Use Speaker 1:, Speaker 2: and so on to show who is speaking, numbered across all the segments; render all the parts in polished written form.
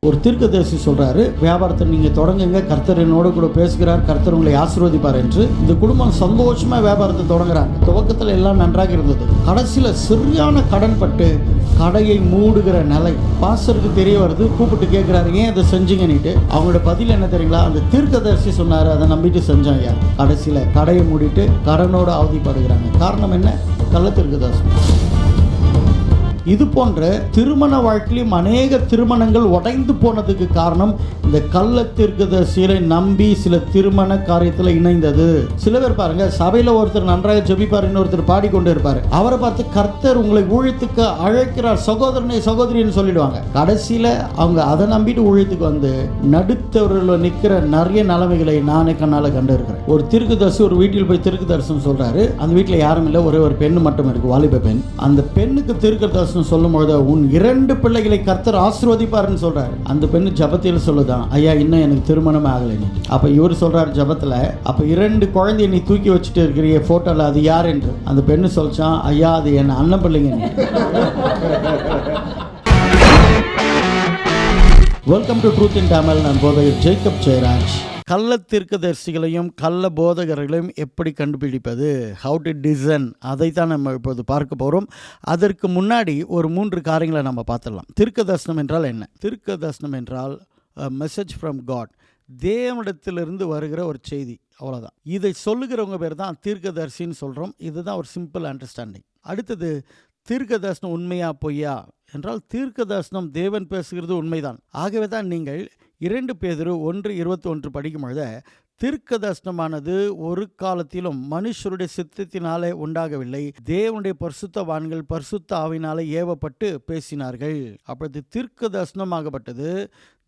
Speaker 1: ஒரு தீர்க்கதரிசி சொல்றாரு, வியாபாரத்தை நீங்க தொடங்குங்க, கர்த்தர் என்னோட கூட பேசுகிறார், கர்த்தர் உங்களை ஆசீர்வதிப்பார் என்று. இந்த குடும்பம் சந்தோஷமா வியாபாரத்தை தொடங்குறாங்க. துவக்கத்தில் எல்லாம் நன்றாக இருந்தது. கடைசியில சரியான கடன் பட்டு கடையை மூடுகிற நிலை. பாஸ்டருக்கு தெரிய வருது, கூப்பிட்டு கேட்கிறாரு, ஏன் இதை செஞ்சீங்கன்னுட்டு. அவங்களோட பதில் என்ன தெரியுங்களா? அந்த தீர்க்கதரிசி சொன்னாரு, அதை நம்பிட்டு செஞ்சாங்க. கடைசியில கடையை மூடிட்டு கடனோட அவதிப்படுகிறாங்க. காரணம் என்ன? கள்ள தீர்க்கதரிசி. இது போன்ற திருமண வாழ்க்கையிலும் அநேக திருமணங்கள் உடைந்து போனதுக்கு காரணம் இந்த கள்ள தீர்க்கதரிசியை நம்பி சில திருமண காரியத்தில் இணைந்தது. சில பேர் பாருங்க, சபையில் ஒருத்தர் நன்றாக ஜெபிப்பார், இன்னொருத்தர் பாடிக்கொண்டு இருப்பார். அவரை பார்த்து கர்த்தர் உங்களை ஊழியத்துக்கு அழைக்கிறார் சகோதரனை சகோதரின்னு சொல்லிடுவாங்க. கடைசியில் அவங்க அதை நம்பிட்டு ஊழியத்துக்கு வந்து நடுத்தவர்கள் நிற்கிற நிறைய நிலைமைகளை நானே கண்ணால் கண்டு இருக்கிறேன். ஒரு தீர்க்கதரிசி ஒரு வீட்டில் போய் தீர்க்கதரிசனம் சொல்றாரு. அந்த வீட்டில் யாரும் இல்லை, ஒரே ஒரு பெண்ணு மட்டும் இருக்கு, வாலிப பெண். அந்த பெண்ணுக்கு தீர்க்கதரிசனம் சொல்லும் பொழுது உன் 2 பிள்ளைகளை கர்த்தர் ஆசீர்வதிப்பார்னு சொல்றாரு. அந்த பெண்ணு ஜபத்தில் சொல்லுதான், ஐயா இன்னும் எனக்கு திருமணம் ஆகலை. அப்ப இவர் சொல்றாரு ஜபத்துல, அப்ப 2 குழந்தைய நீ தூக்கி வச்சுட்டு இருக்கிற போட்டோல அது யார் என்று. அந்த பெண்ணு சொல்லிச்சான், ஐயா அது என் அண்ணன் பிள்ளைங்க. வெல்கம் டு ட்ரூத் இன் தமிழ். நான் போதகர் ஜேக்கப் ஜெயராஜ். கள்ள தீர்க்கதரிசிகளையும் கள்ள போதகர்களையும் எப்படி கண்டுபிடிப்பது, ஹவு டு டிசன், அதை தான் நம்ம இப்போது பார்க்க போகிறோம். அதற்கு முன்னாடி ஒரு 3 காரியங்களை நம்ம பார்த்துடலாம். தீர்க்கதரிசனம் என்றால் என்ன? தீர்க்கதரிசனம் என்றால் மெசேஜ் ஃப்ரம் காட், தேவனிடத்திலிருந்து வருகிற ஒரு செய்தி, அவ்வளோதான். இதை சொல்லுகிறவங்க பேர் தான் தீர்க்கதரிசின்னு சொல்கிறோம். இதுதான் ஒரு சிம்பிள் அண்டர்ஸ்டாண்டிங். அடுத்தது, தீர்க்கதரிசனம் உண்மையா பொய்யா என்றால், தீர்க்கதரிசனம் தேவன் பேசுகிறது உண்மைதான். ஆகவே தான் நீங்கள் 2 பேதுரு 1:21 படிக்கும் பொழுது, தீர்க்கதரிசனமானது ஒரு காலத்திலும் மனுஷருடைய சித்தத்தினாலே உண்டாகவில்லை, தேவனுடைய பரிசுத்தவான்கள் பரிசுத்த ஆவியினாலே ஏவப்பட்டு பேசினார்கள். அப்பொழுது தீர்க்கதரிசனமாகப்பட்டது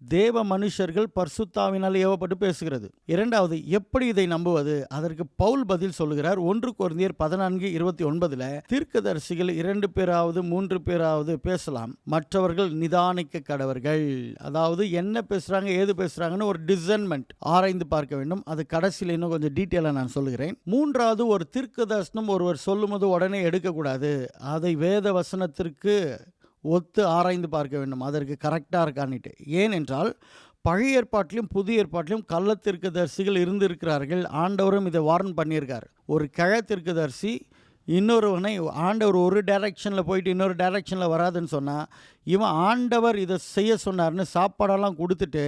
Speaker 1: தேவ மனுஷர்கள் பரிசுத்தாவினால் ஏவப்பட்டு பேசுகிறது. இரண்டாவது, எப்படி இதை நம்புவது? அதற்கு பவுல் பதில் சொல்லுகிறார். 1 கொரிந்தியர் 14:29 தீர்க்கதரிசிகள் 2 பேராவது 3 பேராவது பேசலாம், மற்றவர்கள் நிதானிக்க கடவர்கள். அதாவது என்ன பேசுறாங்க, ஏது பேசுறாங்கன்னு ஒரு டிசன்மெண்ட், ஆராய்ந்து பார்க்க வேண்டும். அது கடைசியில் இன்னும் கொஞ்சம் டீட்டெயிலாக நான் சொல்லுகிறேன். மூன்றாவது, ஒரு தீர்க்கதரிசனம் ஒருவர் சொல்லும்போது உடனே எடுக்கக்கூடாது. அதை வேத வசனத்திற்கு ஒத்து ஆராய்ந்து பார்க்க வேண்டும், அதற்கு கரெக்டாக இருக்கான்னுட்டு. ஏனென்றால் பழைய ஏற்பாட்டிலும் புதிய ஏற்பாட்டிலும் கள்ள தீர்க்கதரிசிகள் இருந்திருக்கிறார்கள். ஆண்டவரும் இதை வார்ன் பண்ணியிருக்கார். ஒரு கிழ தீர்க்கதரிசி இன்னொருவனை ஆண்டவர் ஒரு டைரக்ஷனில் போயிட்டு இன்னொரு டைரக்ஷனில் வராதுன்னு சொன்னால், இவன் ஆண்டவர் இதை செய்ய சொன்னார்னு சாப்பாடெல்லாம் கொடுத்துட்டு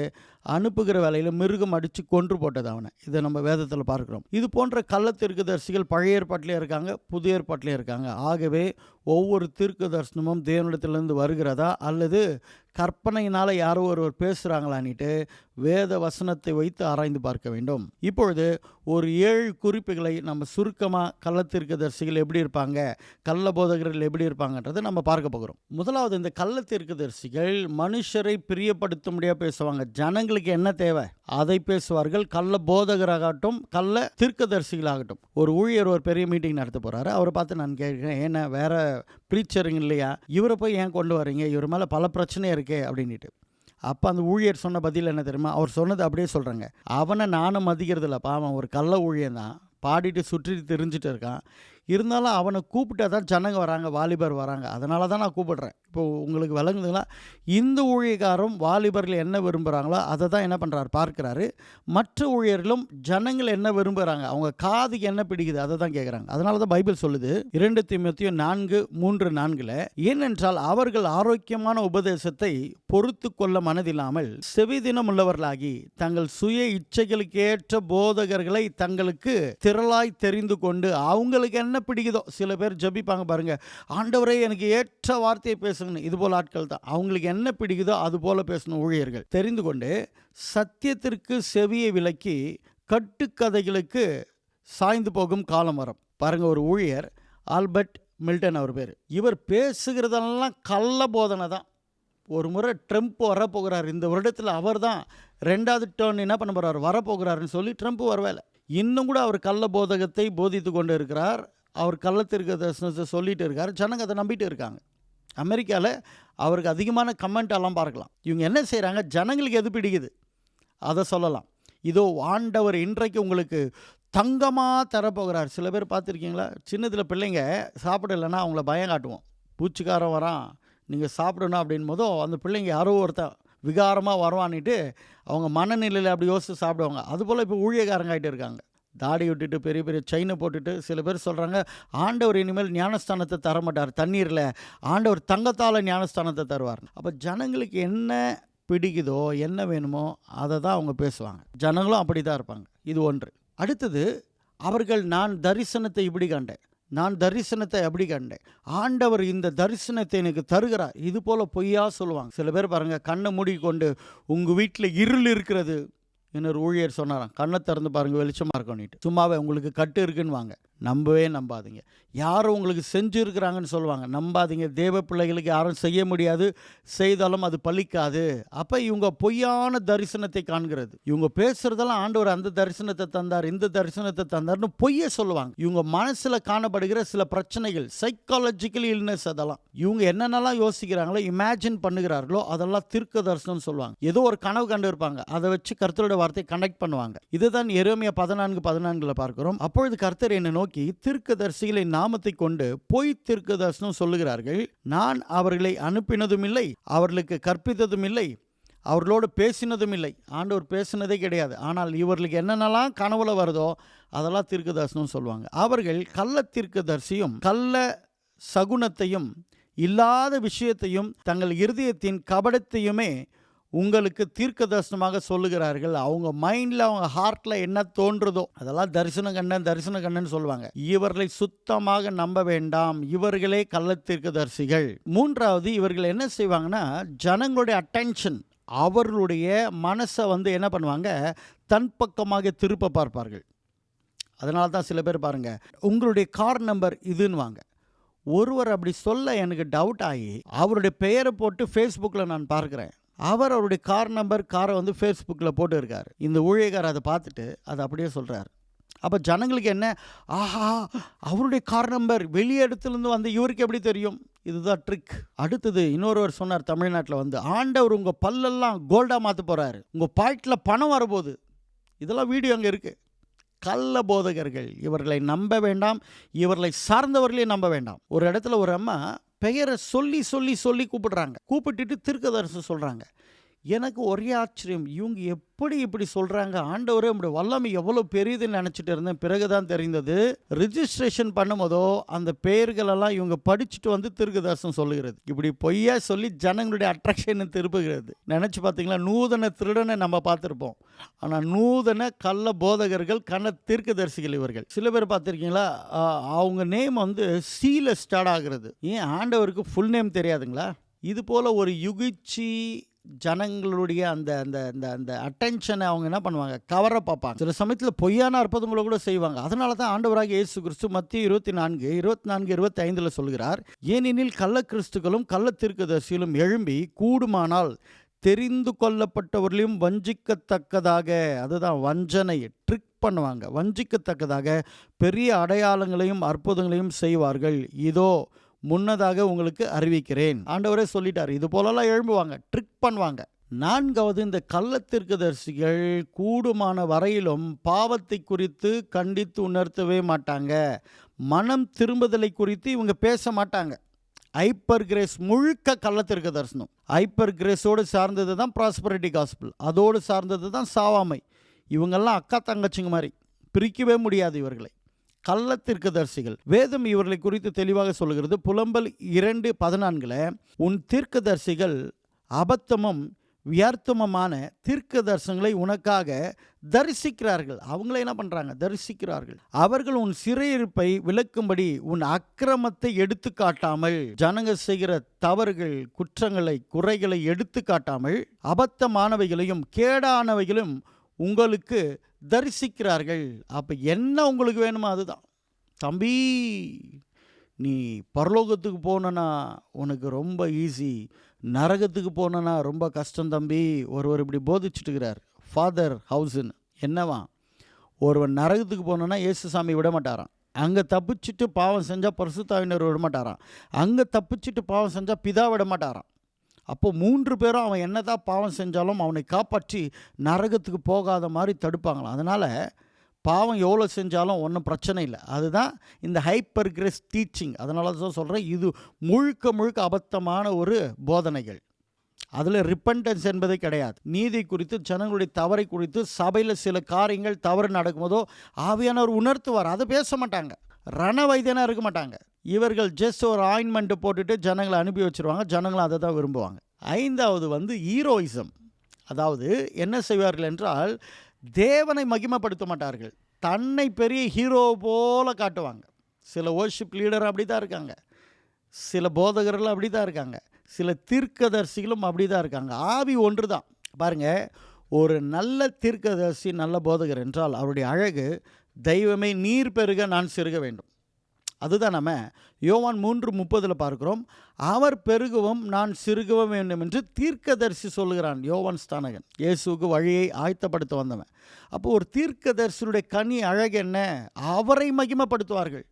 Speaker 1: அனுப்புகிற வேலையில் மிருகம் அடித்து கொன்று போட்டது அவனை. இதை நம்ம வேதத்தில் பார்க்குறோம். இது போன்ற கள்ள தீர்க்கதரிசிகள் பழைய ஏற்பாட்டிலே இருக்காங்க, புதிய ஏற்பாட்டிலே இருக்காங்க. ஆகவே ஒவ்வொரு தீர்க்கதரிசனமும் தேவனிடத்திலிருந்து வருகிறதா அல்லது கற்பனையினால் யாரோ ஒருவர் பேசுகிறாங்களான்னுட்டு வேத வசனத்தை வைத்து ஆராய்ந்து பார்க்க வேண்டும். இப்பொழுது ஒரு 7 குறிப்புகளை நம்ம சுருக்கமாக கள்ள தீர்க்கதரிசிகள் எப்படி இருப்பாங்க, கள்ள போதகர்கள் எப்படி இருப்பாங்கன்றதை நம்ம பார்க்க போகிறோம். முதலாவது, இந்த கள்ள தீர்க்கதரிசிகள் மனுஷரை பிரியப்படுத்தும்படியாக பேசுவாங்க. ஜனங்களுக்கு என்ன தேவை அதை பேசுவார்கள். கள்ள போதகராகட்டும் கள்ள தீர்க்கதரிசிகளாகட்டும். ஒரு ஊழியர் ஒரு பெரிய மீட்டிங் நடத்த போகிறாரு. அவரை பார்த்து நான் கேட்குறேன், ஏன்னா வேற ப்ரீச்சருங்க இல்லையா, இவரை போய் ஏன் கொண்டு வரீங்க, இவர் மேலே பல பிரச்சனை இருக்கே அப்படின்ட்டு. அப்போ அந்த ஊழியர் சொன்ன பதில் என்ன தெரியுமா? அவர் சொன்னது அப்படியே சொல்கிறாங்க. அவனை நானும் மதிக்கிறது இல்லைப்பா, அவன் ஒரு கள்ள ஊழியன் தான், பாடிட்டு சுற்றி தெரிஞ்சுட்டு இருக்கான். இருந்தாலும் அவனை கூப்பிட்டா தான் ஜனங்க வராங்க, வாலிபர் வராங்க, அதனால தான் நான் கூப்பிடுறேன். இப்போது உங்களுக்கு விளங்குதுங்களா? இந்த ஊழியக்காரும் வாலிபர்கள் என்ன விரும்புகிறாங்களோ அதை தான் என்ன பண்ணுறாரு, பார்க்குறாரு. மற்ற ஊழியர்களும் ஜனங்கள் என்ன விரும்புகிறாங்க, அவங்க காதுக்கு என்ன பிடிக்குது அதை தான் கேட்குறாங்க. அதனால தான் பைபிள் சொல்லுது 2 தீமோத்தேயு 4:3-4 ஏனென்றால் அவர்கள் ஆரோக்கியமான உபதேசத்தை பொறுத்து கொள்ள மனதில்லாமல் செவிதினம் உள்ளவர்களாகி தங்கள் சுய இச்சைகளுக்கேற்ற போதகர்களை தங்களுக்கு திரளாய் தெரிந்து கொண்டு, அவங்களுக்கு என்ன பிடிக்குதோ, சில பேர் ஜபிப்பாங்க பாருங்க, ஆண்டவரே எனக்கு ஏற்ற வார்த்தையை பேசுங்க, இது போல ஆட்கள் தான். அவங்களுக்கு என்ன பிடிக்குதோ அது போல பேசணும் ஊழியர்கள். தெரிந்து கொண்டு சத்தியத்திற்கு செவியை விலக்கி கட்டுக்கதைகளுக்கு சாய்ந்து போகும் காலம் வரும். பாருங்க, ஒரு ஊழியர் ஆல்பர்ட் மில்டன் அவர் பேர். இவர் பேசுகிறதெல்லாம் கள்ள போதனை தான். ஒரு முறை ட்ரம்ப் வரப்போகிறார், இந்த வருடத்தில் அவர் தான் 2வது டேர்ன் என்ன பண்ண போகிறார், வரப்போகிறாருன்னு சொல்லி ட்ரம்ப் வரவேலை. இன்னும் கூட அவர் கள்ள போதகத்தை போதித்து கொண்டு இருக்கிறார். அவர் கள்ள தீர்க்கதரிசனத்தை சொல்லிட்டு இருக்கார். ஜனங்க அதை நம்பிட்டு இருக்காங்க. அமெரிக்காவில் அவருக்கு அதிகமான கமெண்ட் எல்லாம் பார்க்கலாம். இவங்க என்ன செய்கிறாங்க, ஜனங்களுக்கு எது பிடிக்குது அதை சொல்லலாம். இதோ ஆண்டவர் இன்றைக்கு உங்களுக்கு தங்கமாக தரப்போகிறார். சில பேர் பார்த்துருக்கீங்களா, சின்னத்தில் பிள்ளைங்க சாப்பிடலைன்னா அவங்கள பயம் காட்டுவோம். பூச்சிக்காரன் வரான், நீங்கள் சாப்பிடணும் அப்படின் போதும் அந்த பிள்ளைங்க யாரோ ஒருத்தன் விகாரமாக வருவான்னுட்டு அவங்க மனநிலையில் அப்படி யோசித்து சாப்பிடுவாங்க. அதுபோல் இப்போ ஊழியக்காரங்க ஆகிட்டு இருக்காங்க. தாடி விட்டுட்டு பெரிய பெரிய செயினை போட்டுட்டு சில பேர் சொல்கிறாங்க, ஆண்டவர் இனிமேல் ஞானஸ்தானத்தை தரமாட்டார் தண்ணீரில், ஆண்டவர் தங்கத்தால் ஞானஸ்தானத்தை தருவார். அப்போ ஜனங்களுக்கு என்ன பிடிக்குதோ என்ன வேணுமோ அதை தான் அவங்க பேசுவாங்க. ஜனங்களும் அப்படி தான் இருப்பாங்க. இது ஒன்று. அடுத்தது, அவர்கள் நான் தரிசனத்தை இப்படி கண்டேன், நான் தரிசனத்தை அப்படி கண்டேன், ஆண்டவர் இந்த தரிசனத்தை எனக்கு தருகிறார், இது போல் பொய்யா சொல்லுவாங்க. சில பேர் பாருங்கள், கண்ணை மூடிக்கொண்டு உங்கள் வீட்டில் இருள் இருக்கிறது, இன்னொரு ஊழியர் சொன்னாராம், கண்ணை திறந்து பாருங்கள் வெளிச்சமாக இருக்கணும்ட்டு. சும்மாவே உங்களுக்கு கட்டு இருக்குன்னு வாங்க, நம்பவே நம்பாதீங்க. யாரும் உங்களுக்கு செஞ்சுருக்கிறாங்கன்னு சொல்லுவாங்க, நம்பாதீங்க. தேவ பிள்ளைகளுக்கு யாரும் செய்ய முடியாது, செய்தாலும் அது பலிக்காது. அப்போ இவங்க பொய்யான தரிசனத்தை காண்கிறது. இவங்க பேசுகிறதெல்லாம் ஆண்டவர் அந்த தரிசனத்தை தந்தார், இந்த தரிசனத்தை தந்தார்னு பொய்யை சொல்லுவாங்க. இவங்க மனசில் காணப்படுகிற சில பிரச்சனைகள், சைக்காலஜிக்கல் இல்னஸ், அதெல்லாம் இவங்க என்னென்னலாம் யோசிக்கிறாங்களோ, இமேஜின் பண்ணுகிறார்களோ அதெல்லாம் தீர்க்க தரிசனம் சொல்லுவாங்க. ஏதோ ஒரு கனவு கண்டு இருப்பாங்க, அதை வச்சு கர்த்தரோட வார்த்தையை கனெக்ட் பண்ணுவாங்க. இதுதான் எரேமியா 14:14 பார்க்கிறோம். அப்பொழுது கர்த்தர் என்னை நோக்கி, தீர்க்கதரிசிகளின் நாமத்தை கொண்டு பொய் தீர்க்க தரிசனம் சொல்லுகிறார்கள், நான் அவர்களை அனுப்பினதும் இல்லை, அவர்களுக்கு கற்பித்ததும் இல்லை, அவர்களோடு பேசினதும் இல்லை. ஆண்டவர் பேசினதே கிடையாது. ஆனால் இவர்களுக்கு என்னென்னலாம் கனவுல வருதோ அதெல்லாம் தீர்க்க தரிசனம் சொல்லுவாங்க. அவர்கள் கள்ள தீர்க்கதரிசியும் கள்ள சகுனத்தையும் இல்லாத விஷயத்தையும் தங்கள் இருதயத்தின் கபடத்தையுமே உங்களுக்கு தீர்க்க தரிசனமாக சொல்லுகிறார்கள். அவங்க மைண்டில், அவங்க ஹார்ட்டில் என்ன தோன்றுதோ அதெல்லாம் தரிசன கண்ணன் சொல்லுவாங்க. இவர்களை சுத்தமாக நம்ப வேண்டாம், இவர்களே கள்ள தீர்க்கதரிசிகள். மூன்றாவது, இவர்கள் என்ன செய்வாங்கன்னா, ஜனங்களுடைய அட்டென்ஷன், அவர்களுடைய மனசை என்ன பண்ணுவாங்க, தன் பக்கமாக திருப்ப பார்ப்பார்கள். அதனால தான் சில பேர் பாருங்கள், உங்களுடைய கார் நம்பர் இதுன்னு வாங்க. ஒருவர் அப்படி சொல்ல எனக்கு டவுட் ஆகி அவருடைய பெயரை போட்டு ஃபேஸ்புக்கில் நான் பார்க்குறேன். அவருடைய கார் நம்பர், காரை ஃபேஸ்புக்கில் போட்டு இருக்கார். இந்த ஊழியக்காரர் அதை பார்த்துட்டு அதை அப்படியே சொல்கிறார். அப்போ ஜனங்களுக்கு என்ன, ஆஹா, அவருடைய கார் நம்பர் வெளியே இடத்துலேருந்து இவருக்கு எப்படி தெரியும்? இதுதான் ட்ரிக். அடுத்தது, இன்னொருவர் சொன்னார் தமிழ்நாட்டில் ஆண்டவர் உங்கள் பல்லெல்லாம் கோல்டாக மாற்ற போகிறாரு, உங்கள் பாக்கெட்டில் பணம் வரப்போகுது. இதெல்லாம் வீடியோ அங்கே இருக்குது. கள்ள போதகர்கள், இவர்களை நம்ப வேண்டாம், இவர்களை சார்ந்தவர்களே நம்ப வேண்டாம். ஒரு இடத்துல ஒரு அம்மா பெயரை சொல்லி சொல்லி சொல்லி கூப்பிட்டுட்டு தீர்க்கதரிசனம் சொல்கிறாங்க. எனக்கு ஒரே ஆச்சரியம், இவங்க எப்படி இப்படி சொல்கிறாங்க? ஆண்டவரே உங்களுடைய வல்லமை எவ்வளோ பெரியதுன்னு நினச்சிட்டு இருந்தேன். பிறகு தான் தெரிந்தது, ரிஜிஸ்ட்ரேஷன் பண்ணும்போதோ அந்த பெயர்களெல்லாம் இவங்க படிச்சுட்டு தீர்க்கதரிசனம் சொல்லுகிறது. இப்படி பொய்யா சொல்லி ஜனங்களுடைய அட்ராக்ஷனை திருப்புகிறது. நினச்சி பார்த்தீங்களா, நூதன திருடனை நம்ம பார்த்துருப்போம், ஆனால் நூதன கள்ள போதகர்கள், கள்ள தீர்க்கதரிசிகள் இவர்கள். சில பேர் பார்த்துருக்கீங்களா, அவங்க நேம் சீல ஸ்டார்ட் ஆகிறது. ஏன் ஆண்டவருக்கு ஃபுல் நேம் தெரியாதுங்களா? இது போல் ஒரு யுகிச்சி ஜனங்களுடைய அந்த அந்த அந்த அந்த அட்டென்ஷனை அவங்க என்ன பண்ணுவாங்க, கவர பார்ப்பாங்க. சில சமயத்தில் பொய்யான அற்புதங்களை கூட செய்வாங்க. அதனால தான் ஆண்டவராக இயேசு கிறிஸ்து மத்திய 24:24-25 சொல்கிறார், ஏனெனில் கள்ள கிறிஸ்துக்களும் கள்ள தீர்க்கதரிசிகளும் எழும்பி கூடுமானால் தெரிந்து கொள்ளப்பட்டவர்களையும் வஞ்சிக்கத்தக்கதாக, அதுதான் வஞ்சனை, ட்ரிக் பண்ணுவாங்க, வஞ்சிக்கத்தக்கதாக பெரிய அடையாளங்களையும் அற்புதங்களையும் செய்வார்கள், இதோ முன்னதாக உங்களுக்கு அறிவிக்கிறேன். ஆண்டவரே சொல்லிட்டார், இது போலலாம் எழும்புவாங்க, ட்ரிக் பண்ணுவாங்க. நான்காவது, இந்த கள்ள தீர்க்கதரிசிகள் கூடுமான வரையிலும் பாவத்தை குறித்து கண்டித்து உணர்த்தவே மாட்டாங்க. மனம் திரும்புதலை குறித்து இவங்க பேச மாட்டாங்க. ஹைப்பர் கிரேஸ் முழுக்க கள்ள தீர்க்கதரிசனம். ஹைப்பர் கிரேஸோடு சார்ந்தது தான் ப்ராஸ்பரிட்டி காஸ்பிள், அதோடு சார்ந்தது தான் சாவாமை. இவங்கெல்லாம் அக்கா தங்கச்சிங்க மாதிரி, பிரிக்கவே முடியாது இவர்களை. கள்ள தீர்க்கதரிசிகள். வேதம் இவர்களை குறித்து தெளிவாக சொல்கிறது. புலம்பல் 2:14, உன் தீர்க்கதரிசிகள் அபத்தமும் வியர்த்தமுமான தீர்க்க தரிசனங்களை உனக்காக தரிசிக்கிறார்கள். அவங்கள என்ன பண்ணுறாங்க, தரிசிக்கிறார்கள். அவர்கள் உன் சிறையிருப்பை விளக்கும்படி உன் அக்கிரமத்தை எடுத்து காட்டாமல், ஜனங்க செய்கிற தவறுகள், குற்றங்களை, குறைகளை எடுத்து காட்டாமல் அபத்தமானவைகளையும் கேடானவைகளும் உங்களுக்கு தரிசிக்கிறார்கள். அப்போ என்ன உங்களுக்கு வேணுமோ அதுதான். தம்பி, நீ பரலோகத்துக்கு போனா உனக்கு ரொம்ப ஈஸி, நரகத்துக்கு போனா ரொம்ப கஷ்டம் தம்பி. ஒருவர் இப்படி போதிச்சுட்டுக்கிறார், ஃபாதர் ஹவுஸுன்னு. என்னவா, ஒருவன் நரகத்துக்கு போனோன்னா இயேசுசாமி விட மாட்டாராம். அங்கே தப்பிச்சுட்டு பாவம் செஞ்சால் பரிசுத்தாவினர் விட மாட்டாராம். அங்கே தப்பிச்சுட்டு பாவம் செஞ்சால் பிதா விட மாட்டாராம். அப்போது 3 பேரும் அவன் என்னதான் பாவம் செஞ்சாலும் அவனை காப்பாற்றி நரகத்துக்கு போகாத மாதிரி தடுப்பாங்களாம். அதனால் பாவம் எவ்வளோ செஞ்சாலும் ஒன்றும் பிரச்சனை இல்லை. அதுதான் இந்த ஹைப்பர் கிரேஸ் டீச்சிங். அதனால தான் சொல்கிறேன், இது முழுக்க முழுக்க அபத்தமான ஒரு போதனைகள். அதில் ரிப்பன்டன்ஸ் என்பதே கிடையாது. நீதி குறித்து, ஜனங்களுடைய தவறை குறித்து, சபையில் சில காரியங்கள் தவறு நடக்கும்போதோ ஆவியானவர் உணர்த்துவார். அதை பேச மாட்டாங்க. ரண வைத்தியனாக இருக்க மாட்டாங்க. இவர்கள் ஜஸ்ட் ஒரு ஆயின்மெண்ட்டு போட்டுட்டு ஜனங்களை அனுப்பி வச்சுருவாங்க. ஜனங்களும் அதை தான் விரும்புவாங்க. 5வது ஹீரோயிசம். அதாவது என்ன செய்வார்கள் என்றால், தேவனை மகிமைப்படுத்த மாட்டார்கள். தன்னை பெரிய ஹீரோ போல காட்டுவாங்க. சில வர்ஷிப் லீடர் அப்படி தான் இருக்காங்க. சில போதகர்கள் அப்படி தான் இருக்காங்க. சில தீர்க்கதரிசிகளும் அப்படி தான் இருக்காங்க. ஆவி ஒன்று தான். பாருங்கள், ஒரு நல்ல தீர்க்கதரிசி, நல்ல போதகர் என்றால் அவருடைய அழகு, தெய்வமே நீர் பெருக நான் சிறுக வேண்டும். அதுதான் நம்ம யோவான் 3:30 பார்க்கிறோம். அவர் பெருகவும் நான் சிறுகவும் வேண்டும் என்று தீர்க்கதரிசி சொல்லுகிறான். யோவான் ஸ்தானகன் இயேசுவுக்கு வழியை ஆயத்தப்படுத்த வந்தவன். அப்போ ஒரு தீர்க்கதரிசியுடைய கனி அழகு என்ன? அவரை மகிமைப்படுத்துவார்கள்,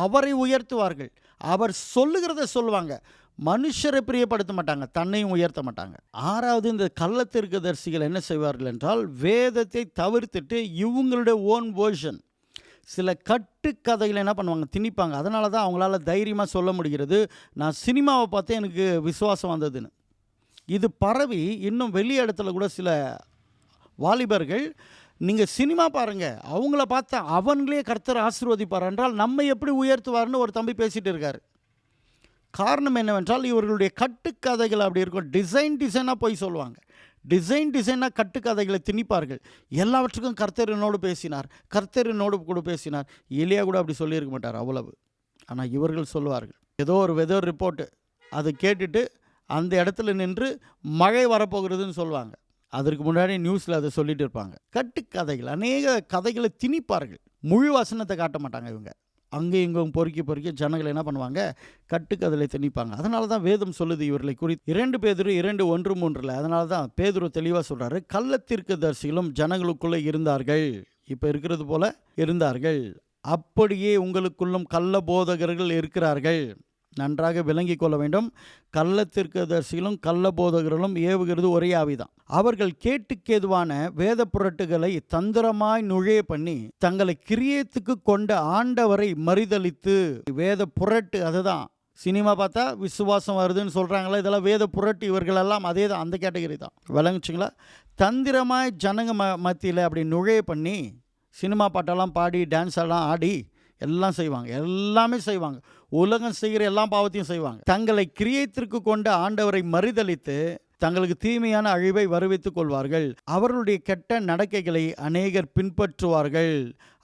Speaker 1: அவரை உயர்த்துவார்கள், அவர் சொல்லுகிறத சொல்லுவாங்க. மனுஷரை பிரியப்படுத்த மாட்டாங்க, தன்னையும் உயர்த்த மாட்டாங்க. 6வது, இந்த கள்ள தீர்க்கதரிசிகள் என்ன செய்வார்கள் என்றால், வேதத்தை தவிர்த்துட்டு இவங்களுடைய ஓன் வேர்ஷன், சில கட்டுக்கதைகளை என்ன பண்ணுவாங்க, திணிப்பாங்க. அதனால தான் அவங்களால தைரியமாக சொல்ல முடிகிறது, நான் சினிமாவை பார்த்தே எனக்கு விசுவாசம் வந்ததுன்னு. இது பரவி இன்னும் வெளி இடத்துல கூட சில வாலிபர்கள், நீங்கள் சினிமா பாருங்கள், அவங்கள பார்த்தா அவங்களே கர்த்தர் ஆசீர்வதிப்பார் என்றால் நம்ம எப்படி உயர்த்துவார்னு ஒரு தம்பி பேசிகிட்டு இருக்கார். காரணம் என்னவென்றால், இவர்களுடைய கட்டுக்கதைகள் அப்படி இருக்கும். டிசைனாக போய் சொல்லுவாங்க. டிசைனாக கட்டுக்கதைகளை திணிப்பார்கள். எல்லாவற்றுக்கும் கர்த்தர் என்னோடு பேசினார், கர்த்தர் என்னோடு கூட பேசினார். எலியா கூட அப்படி சொல்லியிருக்க மாட்டார் அவ்வளவு. ஆனால் இவர்கள் சொல்லுவார்கள், ஏதோ ஒரு வெதர் ரிப்போர்ட்டு, அதை கேட்டுட்டு அந்த இடத்துல நின்று மழை வரப்போகிறதுன்னு சொல்லுவாங்க. அதற்கு முன்னாடி நியூஸில் அதை சொல்லிட்டு இருப்பாங்க. கட்டுக்கதைகள், அநேக கதைகளை திணிப்பார்கள். முழு வசனத்தை காட்ட மாட்டாங்க இவங்க. அங்கேயும் இங்கும் பொறுக்கி ஜனங்களை என்ன பண்ணுவாங்க, கட்டுக்கதலை திணிப்பாங்க. அதனால தான் வேதம் சொல்லுது இவர்களை குறித்து. 2 பேதுரு 2:1-3. அதனால தான் பேதுரு தெளிவாக சொல்கிறாரு, கள்ள தீர்க்கதரிசிகளும் ஜனங்களுக்குள்ளே இருந்தார்கள், இப்போ இருக்கிறது போல இருந்தார்கள், அப்படியே உங்களுக்குள்ளும் கள்ள போதகர்கள் இருக்கிறார்கள். நன்றாக விளங்கி கொள்ள வேண்டும். கள்ள தீர்க்கதரிசிகளும் கள்ள போதகர்களும் ஏவுகிறது ஒரே ஆவிதான். அவர்கள் கேட்டுக்கேதுவான வேத புரட்டுகளை தந்திரமாய் நுழைய பண்ணி தங்களை கிரியத்துக்கு கொண்ட ஆண்டவரை மறுதலித்து, வேத புரட்டு அதுதான். சினிமா பார்த்தா விசுவாசம் வருதுன்னு சொல்கிறாங்களா, இதெல்லாம் வேத புரட்டு. இவர்களெல்லாம் அதே தான், அந்த கேட்டகரி தான். விளங்குச்சுங்களா? தந்திரமாய் ஜனங்க மத்தியில் அப்படி நுழைய பண்ணி சினிமா பாட்டெல்லாம் பாடி, டான்ஸ் எல்லாம் ஆடி எல்லாம் செய்வாங்க, எல்லாமே செய்வாங்க. உலகம் செய்கிற எல்லா பாவத்தையும் செய்வாங்க. தங்களை கிரியத்திற்கு கொண்ட ஆண்டவரை மறுதலித்து தங்களுக்கு தீமையான அழிவை வருவித்துக் கொள்வார்கள். அவர்களுடைய கெட்ட நடக்கைகளை அநேகர் பின்பற்றுவார்கள்.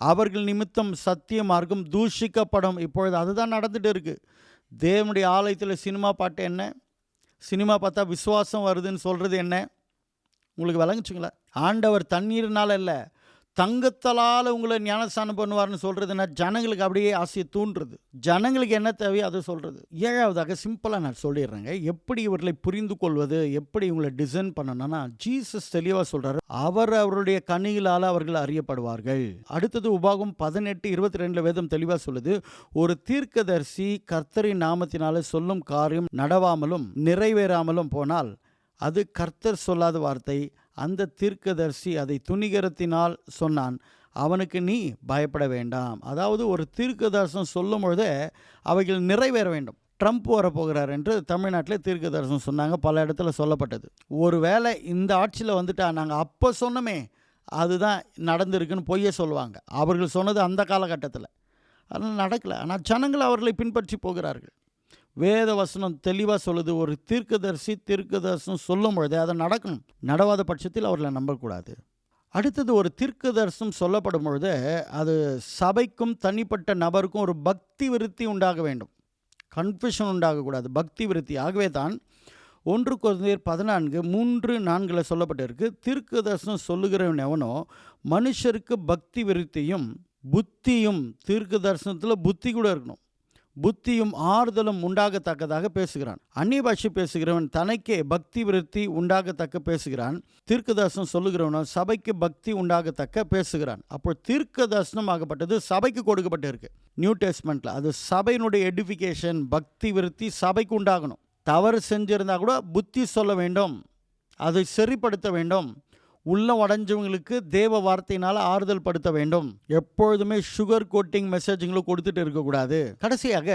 Speaker 1: அவர்கள் நிமித்தம் சத்திய மார்க்கம் தூஷிக்கப்படும். இப்பொழுது அதுதான் நடந்துட்டு இருக்கு. தேவனுடைய ஆலயத்தில் சினிமா பாட்டு என்ன, சினிமா பார்த்தா விசுவாசம் வருதுன்னு சொல்கிறது என்ன? உங்களுக்கு விளங்குச்சுங்களா? ஆண்டவர் தண்ணீர்னால இல்லை, தங்கத்தலால் உங்களை ஞானஸ்தானம் பண்ணுவார்னு சொல்கிறதுனா ஜனங்களுக்கு அப்படியே ஆசையை தூண்டுறது. ஜனங்களுக்கு என்ன தேவையோ அதை சொல்கிறது. 7வதாக சிம்பிளாக நான் சொல்லிடுறேங்க, எப்படி இவர்களை புரிந்து கொள்வது, எப்படி இவங்களை டிசைன் பண்ணணும்னா, ஜீசஸ் தெளிவாக சொல்கிறாரு, அவருடைய கனிகளால் அவர்கள் அறியப்படுவார்கள். அடுத்தது உபாகம் 18:22 வேதம் தெளிவாக சொல்லுது, ஒரு தீர்க்கதரிசி கர்த்தரின் நாமத்தினால சொல்லும் காரியம் நடவாமலும் நிறைவேறாமலும் போனால் அது கர்த்தர் சொல்லாத வார்த்தை. அந்த தீர்க்கதரிசி அதை துணிகரத்தினால் சொன்னான், அவனுக்கு நீ பயப்பட வேண்டாம். அதாவது ஒரு தீர்க்கதரிசனம் சொல்லும் பொழுதே அவைகள் நிறைவேற வேண்டும். ட்ரம்ப் வரப்போகிறார் என்று தமிழ்நாட்டில் தீர்க்கதரிசனம் சொன்னாங்க, பல இடத்துல சொல்லப்பட்டது. ஒரு வேளை இந்த ஆட்சியில் வந்துட்டா நாங்கள் அப்போ சொன்னோமே அதுதான் நடந்திருக்குன்னு பொய்யே சொல்லுவாங்க. அவர்கள் சொன்னது அந்த காலகட்டத்தில், அதனால் நடக்கலை. ஆனால் ஜனங்கள் அவர்களை பின்பற்றி போகிறார்கள். வேத வசனம் தெளிவாக சொல்லுது, ஒரு தீர்க்கதரிசனம் சொல்லும் பொழுதே அதை நடக்கணும். நடவாத பட்சத்தில் அவர்களை நம்பக்கூடாது. அடுத்தது, ஒரு தீர்க்கதரிசனம் சொல்லப்படும் பொழுது அது சபைக்கும் தனிப்பட்ட நபருக்கும் ஒரு பக்தி விருத்தி உண்டாக வேண்டும். கன்ஃபியூஷன் உண்டாகக்கூடாது, பக்தி விருத்தி. ஆகவே தான் 1 கொரிந்தியர் 14:3-4 சொல்லப்பட்டிருக்கு, தீர்க்கதரிசனம் சொல்லுகிறவன் எவனோ மனுஷருக்கு பக்தி விருத்தியும் புத்தியும், தீர்க்கதரிசனத்தில் புத்தி கூட இருக்கணும், புத்தியும் ஆறுதலும் உண்டாகத்தக்கதாக பேசுகிறான். அந்நிய பாஷை பேசுகிறவன் தனக்கே பக்தி விருத்தி உண்டாகத்தக்க பேசுகிறான். தீர்க்கதரிசனம் சொல்லுகிறவனோ சபைக்கு பக்தி உண்டாகத்தக்க பேசுகிறான். அப்போ தீர்க்கதரிசனம் ஆகப்பட்டது சபைக்கு கொடுக்கப்பட்டு இருக்கு நியூ டெஸ்ட்மெண்ட்டில். அது சபையினுடைய எடிஃபிகேஷன், பக்தி விருத்தி சபைக்கு உண்டாகணும். தவறு செஞ்சிருந்தால் கூட புத்தி சொல்ல வேண்டும், அதை சரிப்படுத்த வேண்டும். உள்ள உடஞ்சவங்களுக்கு தேவ வார்த்தையினால் ஆறுதல் படுத்த வேண்டும். எப்பொழுதுமே சுகர் கோட்டிங் மெசேஜுங்களும் கொடுத்துட்டு இருக்கக்கூடாது. கடைசியாக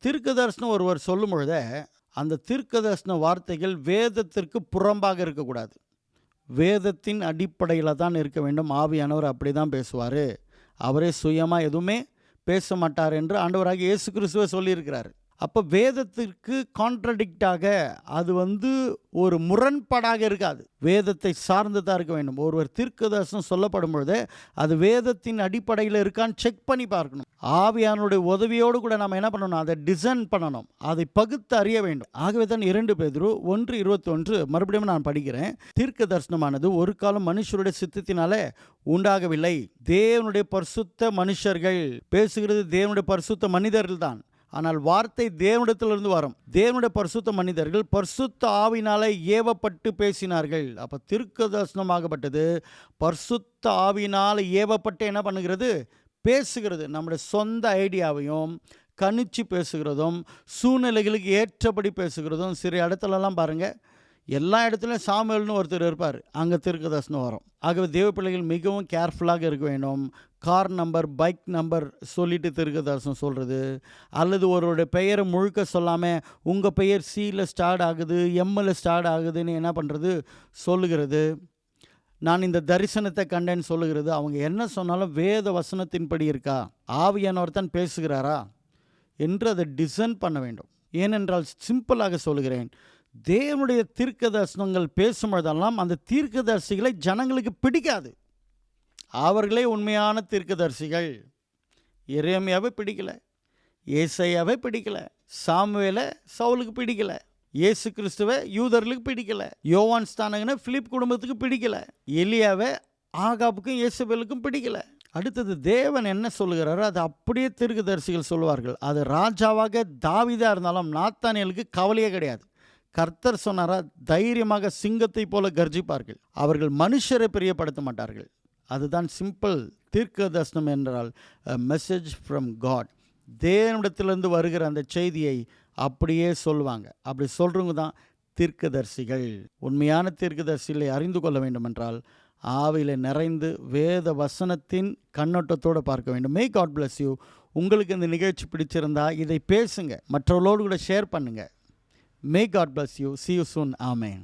Speaker 1: தீர்க்கதரிசனம் ஒருவர் சொல்லும் பொழுதே அந்த தீர்க்கதரிசன வார்த்தைகள் வேதத்திற்கு புறம்பாக இருக்கக்கூடாது. வேதத்தின் அடிப்படையில் தான் இருக்க வேண்டும். ஆவியானவர் அப்படி தான் பேசுவார். அவரே சுயமாக எதுவுமே பேச மாட்டார் என்று ஆண்டவராகிய இயேசு கிறிஸ்துவே சொல்லியிருக்கிறார். அப்போ வேதத்திற்கு கான்ட்ரடிக்டாக அது ஒரு முரண்பாடாக இருக்காது. வேதத்தை சார்ந்து தான் இருக்க வேண்டும். ஒருவர் தீர்க்கதரிசனம் சொல்லப்படும் பொழுது அது வேதத்தின் அடிப்படையில் இருக்கான்னு செக் பண்ணி பார்க்கணும். ஆவியானுடைய உதவியோடு கூட நம்ம என்ன பண்ணணும், அதை டிசைன் பண்ணணும், அதை பகுத்து அறிய வேண்டும். ஆகவே தான் 2 பேதுரு 1:21 மறுபடியும் நான் படிக்கிறேன். தீர்க்க தரிசனமானது ஒரு காலம் மனுஷருடைய சித்தத்தினாலே உண்டாகவில்லை. தேவனுடைய பரிசுத்த மனுஷர்கள் பேசுகிறது, தேவனுடைய பரிசுத்த மனிதர்கள் தான். ஆனால் வார்த்தை தேவனிடத்திலிருந்து வரும். தேவனுடைய பரிசுத்த மனிதர்கள் பரிசுத்த ஆவியினாலே ஏவப்பட்டு பேசினார்கள். அப்போ தீர்க்க தரிசனமாகப்பட்டது பரிசுத்த ஆவியினால் ஏவப்பட்டு என்ன பண்ணுகிறது, பேசுகிறது. நம்முடைய சொந்த ஐடியாவையும் கணிச்சு பேசுகிறதும் சூழ்நிலைகளுக்கு ஏற்றபடி பேசுகிறதும். சில இடத்துலலாம் பாருங்கள், எல்லா இடத்துலையும் சாமுவேல்னு ஒருத்தர் இருப்பார், அங்கே தீர்க்க தரிசனம் வரும். ஆகவே தேவ பிள்ளைகள் மிகவும் கேர்ஃபுல்லாக இருக்க வேண்டும். கார் நம்பர், பைக் நம்பர் சொல்லிட்டு தீர்க்க தரிசனம் சொல்கிறது, அல்லது ஒருவருடைய பெயரை முழுக்க சொல்லாமல் உங்கள் பெயர் சியில் ஸ்டார்ட் ஆகுது, எம்மில் ஸ்டார்ட் ஆகுதுன்னு என்ன பண்ணுறது சொல்லுகிறது. நான் இந்த தரிசனத்தை கண்டேன்னு சொல்லுகிறது. அவங்க என்ன சொன்னாலும் வேத வசனத்தின்படி இருக்கா, ஆவியானவர் தான் பேசுகிறாரா என்று அதை டிசைன் பண்ண வேண்டும். ஏனென்றால் சிம்பிளாக சொல்லுகிறேன், தேவனுடைய தீர்க்க தரிசனங்கள் பேசும்பொழுதெல்லாம் அந்த தீர்க்கதரிசிகளை ஜனங்களுக்கு பிடிக்காது. அவர்களே உண்மையான தீர்க்கதரிசிகள். எரேமியாவை பிடிக்கல, ஏசாயாவை பிடிக்கல, சாமுவேலை சவுலுக்கு பிடிக்கல, இயேசு கிறிஸ்துவை யூதர்களுக்கு பிடிக்கல, யோவான் ஸ்தானகனை பிலிப் குடும்பத்துக்கு பிடிக்கல, எலியாவை ஆகாபுக்கும் இயேசுபேலுக்கும் பிடிக்கல. அடுத்தது தேவன் என்ன சொல்லுகிறாரோ அது அப்படியே தீர்க்கதரிசிகள் சொல்லுவார்கள். அது ராஜாவாக தாவீதா இருந்தாலும் நாத்தானியலுக்கு கவலையே கிடையாது. கர்த்தர் சொன்னாரா, தைரியமாக சிங்கத்தை போல கர்ஜிப்பார்கள். அவர்கள் மனுஷரை பிரியப்படுத்த மாட்டார்கள். அதுதான் சிம்பிள். தீர்க்க தரிசனம் என்றால் மெசேஜ் ஃப்ரம் காட். தேவனிடத்திலிருந்து வருகிற அந்த செய்தியை அப்படியே சொல்லுவாங்க. அப்படி சொல்கிறவங்க தான் தீர்க்கதரிசிகள். உண்மையான தீர்க்கதரிசிகளை அறிந்து கொள்ள வேண்டும் என்றால் ஆவியில் நிறைந்து வேத வசனத்தின் கண்ணோட்டத்தோடு பார்க்க வேண்டும். May God bless you. உங்களுக்கு இந்த நிகழ்ச்சி பிடிச்சிருந்தா இதை பேசுங்க, மற்றவர்களோடு கூட ஷேர் பண்ணுங்கள். May God bless you. See you soon. Amen.